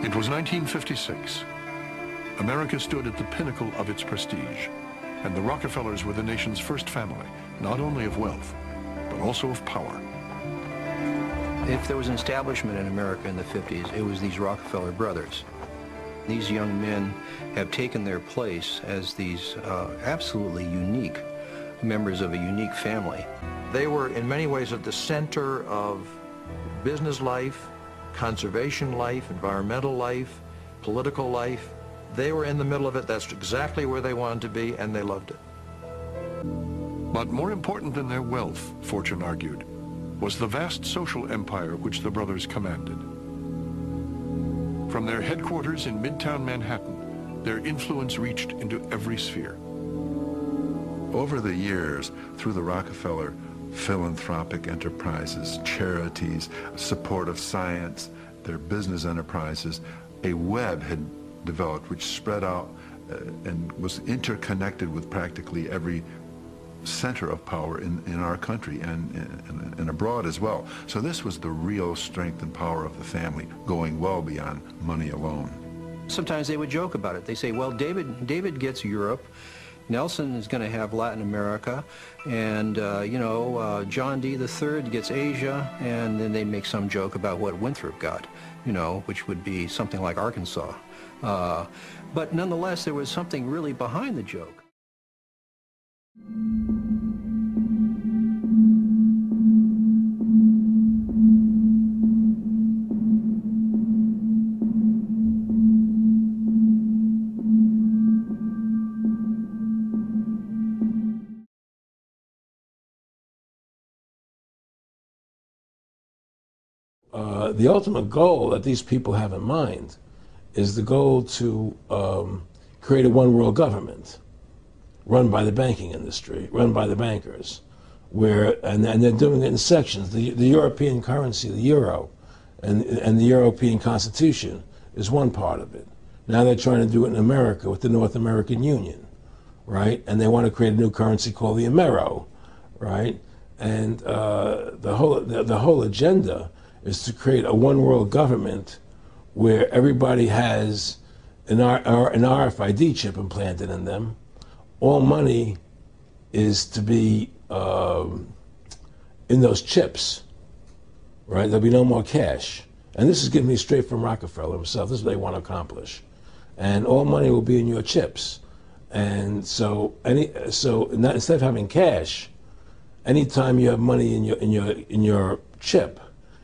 It was 1956. America stood at the pinnacle of its prestige, and the Rockefellers were the nation's first family, not only of wealth, but also of power. If there was an establishment in America in the 50s, it was these Rockefeller brothers. These young men have taken their place as these absolutely unique members of a unique family. They were in many ways at the center of business life, conservation life, environmental life, political life. They were in the middle of it. That's exactly where they wanted to be, and they loved it. But more important than their wealth, Fortune argued, was the vast social empire which the brothers commanded. From their headquarters in Midtown Manhattan, their influence reached into every sphere. Over the years, through the Rockefeller philanthropic enterprises, charities, support of science, their business enterprises, a web had developed which spread out and was interconnected with practically every center of power in our country and abroad as well. So this was the real strength and power of the family, going well beyond money alone. Sometimes they would joke about it. They say, well, David gets Europe, Nelson is going to have Latin America, and John D. III gets Asia, and then they make some joke about what Winthrop got, which would be something like Arkansas. But nonetheless, there was something really behind the joke. The ultimate goal that these people have in mind is the goal to create a one-world government run by the banking industry, run by the bankers, and they're doing it in sections. The European currency, the euro, and the European Constitution is one part of it. Now they're trying to do it in America with the North American Union, right? And they want to create a new currency called the Amero, right? And the whole agenda is to create a one-world government where everybody has an RFID chip implanted in them. All money is to be in those chips, right? There'll be no more cash. And this is giving me straight from Rockefeller himself. This is what they want to accomplish. And all money will be in your chips. And so instead of having cash, anytime you have money in your chip,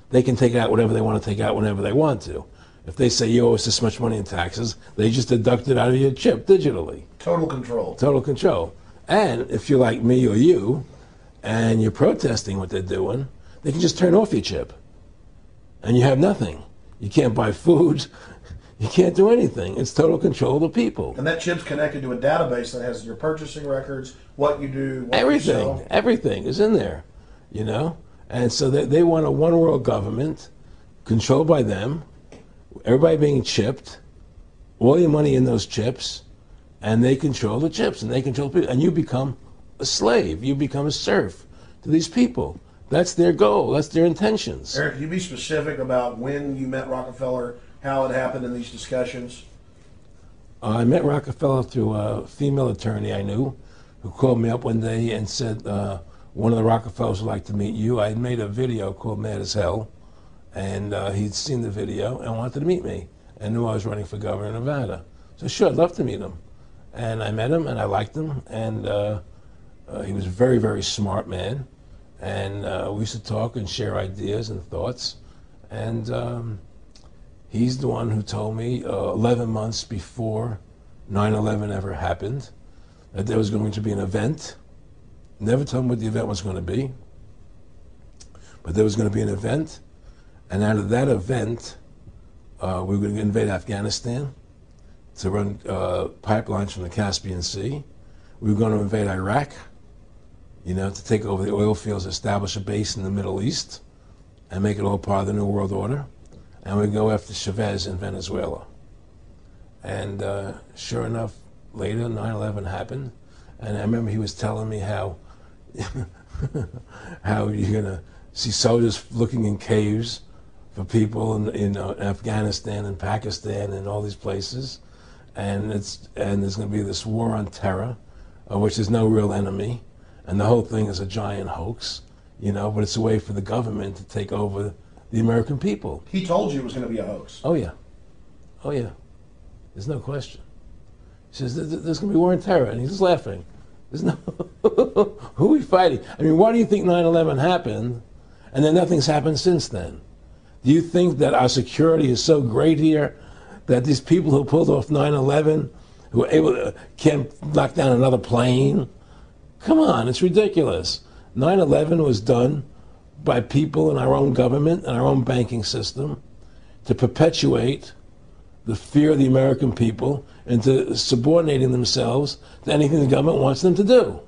they can take out whatever they want to take out whenever they want to. If they say you owe us this much money in taxes, they just deduct it out of your chip digitally. Total control. Total control. And if you're like me or you, and you're protesting what they're doing, they can just turn off your chip. And you have nothing. You can't buy food. You can't do anything. It's total control of the people. And that chip's connected to a database that has your purchasing records, what you do, what everything, you sell. Everything is in there, And so they want a one-world government controlled by them, everybody being chipped, all your money in those chips, and they control the chips, and they control people, and you become a slave. You become a serf to these people. That's their goal. That's their intentions. Eric, can you be specific about when you met Rockefeller, how it happened in these discussions? I met Rockefeller through a female attorney I knew who called me up one day and said, one of the Rockefellers would like to meet you. I had made a video called Mad as Hell, and he'd seen the video and wanted to meet me and knew I was running for governor of Nevada. So sure, I'd love to meet him. And I met him and I liked him, and he was a very, very smart man. And we used to talk and share ideas and thoughts. And he's the one who told me 11 months before 9/11 ever happened that there was going to be an event. Never told me what the event was going to be, but there was going to be an event, and out of that event, we were going to invade Afghanistan to run pipelines from the Caspian Sea. We were going to invade Iraq, to take over the oil fields, establish a base in the Middle East, and make it all part of the New World Order. And we'd go after Chavez in Venezuela. And sure enough, later, 9/11 happened, and I remember he was telling me how how you're gonna see soldiers looking in caves for people in Afghanistan and Pakistan and all these places, and there's going to be this war on terror, which is no real enemy, and the whole thing is a giant hoax, but it's a way for the government to take over the American people. He told you it was going to be a hoax. Oh yeah, oh yeah, there's no question. He says there's going to be war on terror, and he's just laughing. There's no who are we fighting? I mean, why do you think 9/11 happened, and then nothing's happened since then? Do you think that our security is so great here that these people who pulled off 9/11, who were able to, can't knock down another plane? Come on, it's ridiculous. 9/11 was done by people in our own government and our own banking system to perpetuate the fear of the American people into subordinating themselves to anything the government wants them to do.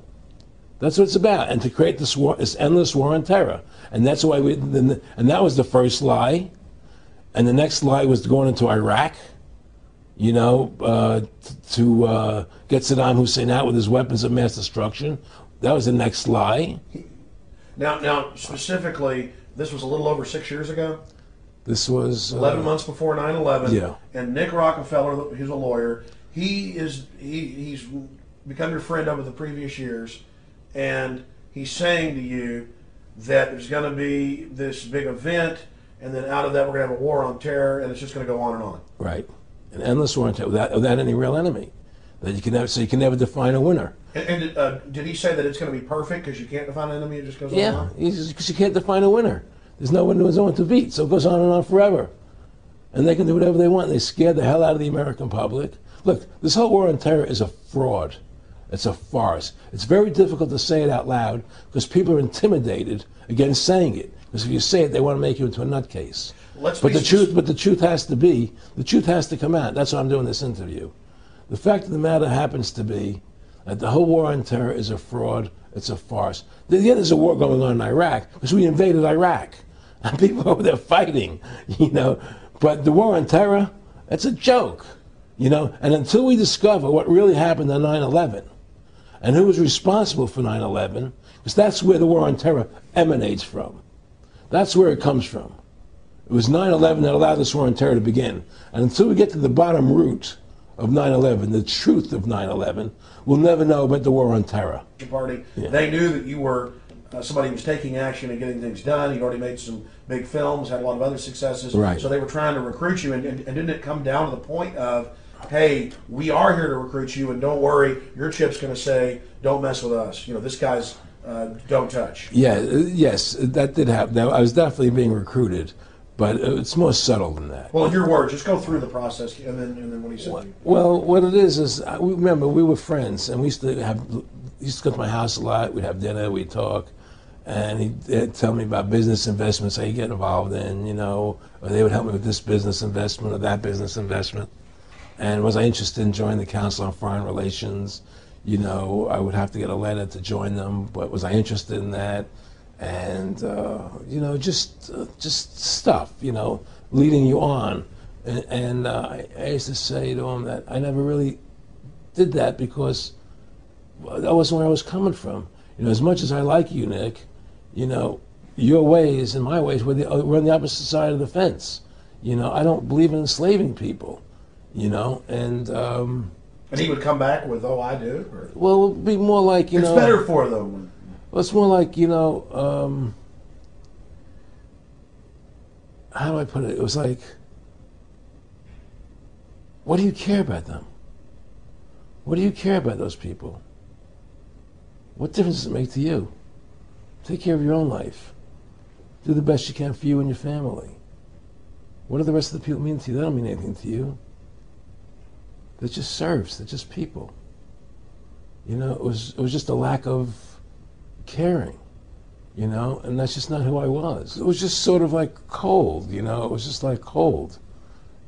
That's what it's about, and to create this war, this endless war on terror. And that's why and that was the first lie. And the next lie was going into Iraq, to get Saddam Hussein out with his weapons of mass destruction. That was the next lie. Now, specifically, this was a little over 6 years ago. This was 11 months before 9/11. Yeah. And Nick Rockerfeller, who's a lawyer, he's become your friend over the previous years, and he's saying to you that there's going to be this big event, and then out of that we're going to have a war on terror, and it's just going to go on and on. Right. An endless war on terror without any real enemy. That you can never define a winner. And did he say that it's going to be perfect because you can't define an enemy? It just goes on and on? Yeah, because you can't define a winner. There's no one to beat, so it goes on and on forever. And they can do whatever they want. They scare the hell out of the American public. Look, this whole war on terror is a fraud. It's a farce. It's very difficult to say it out loud because people are intimidated against saying it. Because if you say it, they want to make you into a nutcase. But the truth has to come out. That's why I'm doing this interview. The fact of the matter happens to be that the whole war on terror is a fraud. It's a farce. Yeah, there's a war going on in Iraq because we invaded Iraq. And people over there fighting, But the war on terror, that's a joke, And until we discover what really happened on 9/11 and who was responsible for 9/11, because that's where the war on terror emanates from. That's where it comes from. It was 9/11 that allowed this war on terror to begin. And until we get to the bottom root of 9/11, the truth of 9/11, we'll never know about the war on terror. Party, yeah. They knew that you were somebody who was taking action and getting things done. You'd already made some big films, had a lot of other successes. Right. So they were trying to recruit you, and didn't it come down to the point of, hey, we are here to recruit you, and don't worry, your chip's going to say, don't mess with us. This guy's don't touch. Yeah, yes, that did happen. I was definitely being recruited. But it's more subtle than that. Well, in your words, just go through the process, and then what he said. Well, what it is remember we were friends, and we used to go to my house a lot. We'd have dinner, we'd talk, and he'd tell me about business investments he'd get involved in, or they would help me with this business investment or that business investment. And was I interested in joining the Council on Foreign Relations? I would have to get a letter to join them, but was I interested in that? And just stuff, leading you on. And I used to say to him that I never really did that because that wasn't where I was coming from. As much as I like you, Nick, your ways and my ways we're on the opposite side of the fence. I don't believe in enslaving people. And he would come back with, "Oh, I do." Or? Well, it would be more like it's better for them. Well, it's more like, how do I put it? It was like, what do you care about them? What do you care about those people? What difference does it make to you? Take care of your own life. Do the best you can for you and your family. What do the rest of the people mean to you? They don't mean anything to you. They're just serfs. They're just people. It was just a lack of caring, and that's just not who I was. It was just sort of like cold, it was just like cold,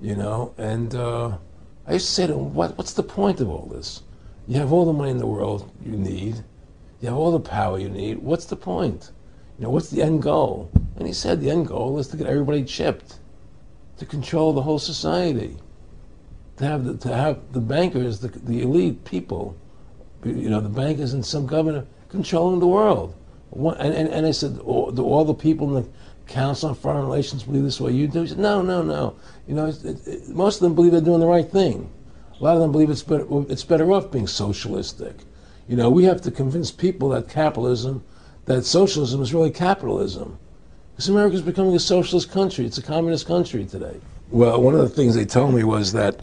and I used to say to him, what's the point of all this? You have all the money in the world you need, you have all the power you need, what's the point? What's the end goal? And he said the end goal is to get everybody chipped, to control the whole society, to have the bankers, the elite people, the bankers and some governor controlling the world. And I said, do all the people in the Council on Foreign Relations believe this way you do? He said, no. Most of them believe they're doing the right thing. A lot of them believe it's better off being socialistic. We have to convince people that socialism is really capitalism. Because America's becoming a socialist country. It's a communist country today. Well, one of the things they told me was that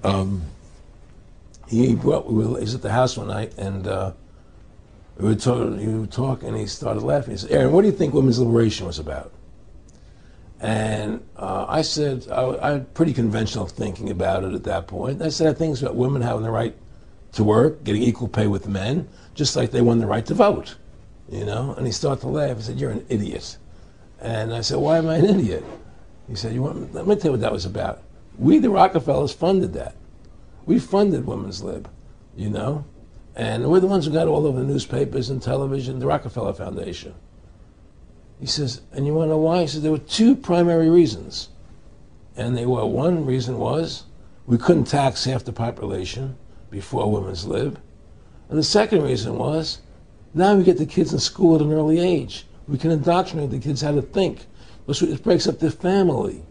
he was at the house one night, and we were talking, and he started laughing. He said, Aaron, what do you think women's liberation was about? And I said, I had pretty conventional thinking about it at that point. I said, I think it's about women having the right to work, getting equal pay with men, just like they won the right to vote, And he started to laugh. He said, you're an idiot. And I said, why am I an idiot? He said, let me tell you what that was about. We, the Rockefellers, funded that. We funded women's lib, And we're the ones who got all over the newspapers and television, the Rockefeller Foundation. He says, and you want to know why? He says, there were two primary reasons. And one reason was we couldn't tax half the population before women's lib. And the second reason was, now we get the kids in school at an early age. We can indoctrinate the kids how to think. It breaks up the family.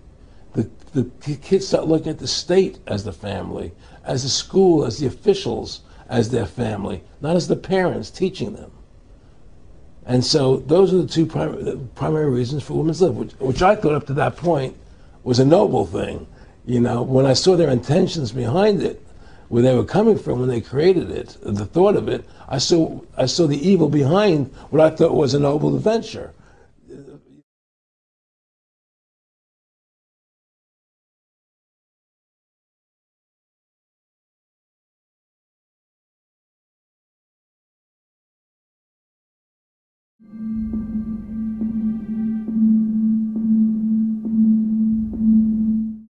The kids start looking at the state as the family, as the school, as the officials, as their family, not as the parents teaching them. And so those are the two primary reasons for women's lib, which I thought up to that point was a noble thing. When I saw their intentions behind it, where they were coming from when they created it, the thought of it, I saw the evil behind what I thought was a noble adventure.